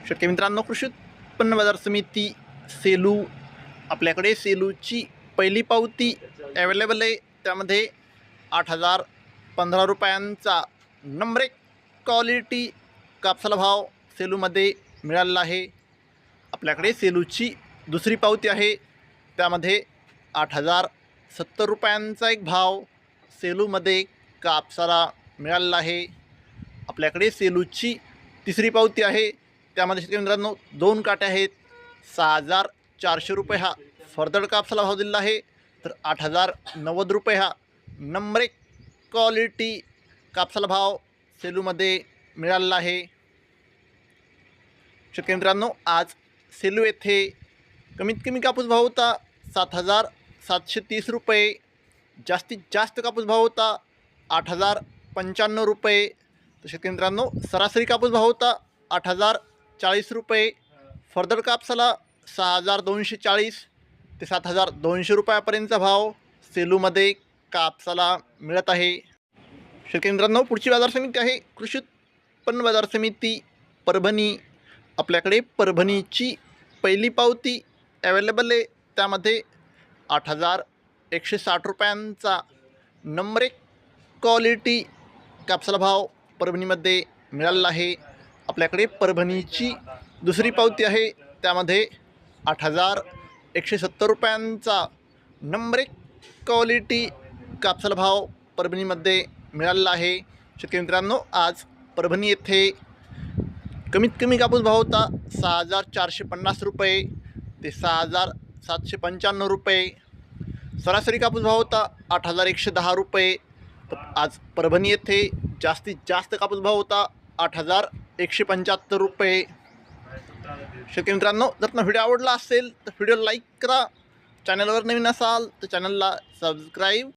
शेतकरी मित्रांनो, कृषी उत्पन्न बाजार समिती सेलू, आपल्याकडे सेलूची पहिली पावती अवेलेबल आहे. त्यामध्ये 8,015 रुपयांचा नंबर 1 क्वालिटी कापसाला भाव सेलूमध्ये मिळालेला आहे. आपल्याकडे सेलूची दुसरी पावती आहे. त्यामध्ये 8,070 रुपयांचा एक भाव सेलूमध्ये कापसाला मिळालेला आहे. आपल्याकडे सेलूची तिसरी पावती आहे. त्यामध्ये शेतकरी मित्रांनो 2 काटे आहेत. 6,400 रुपये हा फरदड कापसाला भाव दिलेला आहे. तर 8,090 रुपये हा नंबर 1 क्वालिटी कापसाला भाव सेलूमध्ये मिळालेला आहे. शेतकरी मित्रांनो, आज सेलू येथे कमीत कमी कापूस भाव होता 7,730 रुपये. जास्तीत जास्त कापूस भाव होता 8,095 रुपये. तर शेतकरी मित्रांनो, सरासरी कापूस भाव होता 8,040 रुपये. फरदड कापसाला 6,240 ते 7,200 रुपयापर्यंतचा भाव सेलूमध्ये कापसाला मिळत आहे. शेतकरी मित्रांनो, पुढची बाजार समिती आहे कृषी उत्पन्न बाजार समिती परभणी. आपल्याकडे परभणीची पहिली पावती अवेलेबल आहे. त्यामध्ये 8,160 रुपयांचा नंबर 1 क्वालिटी कापसाला भाव परभणीमध्ये मिळालेला आहे. आपल्याकडे परभणीची दुसरी पावती आहे. त्यामध्ये 8,170 रुपयांचा नंबर 1 क्वालिटी कापसाला भाव परभणीमध्ये मिळालेला आहे. शेतकरी मित्रांनो, आज परभणी येथे कमीत कमी कापूस भाव होता 6,450 रुपये ते 6,795 रुपये. सरासरी कापूस भाव होता 8,110 रुपये. तर आज परभणी येथे जास्तीत जास्त कापूस भाव होता 8,175 रुपये. शेतकरी मित्रांनो, जर तुम्हाला व्हिडिओ आवडला असेल तर व्हिडिओ लाईक करा. चॅनलवर नवीन असाल तर चॅनलला सबस्क्राईब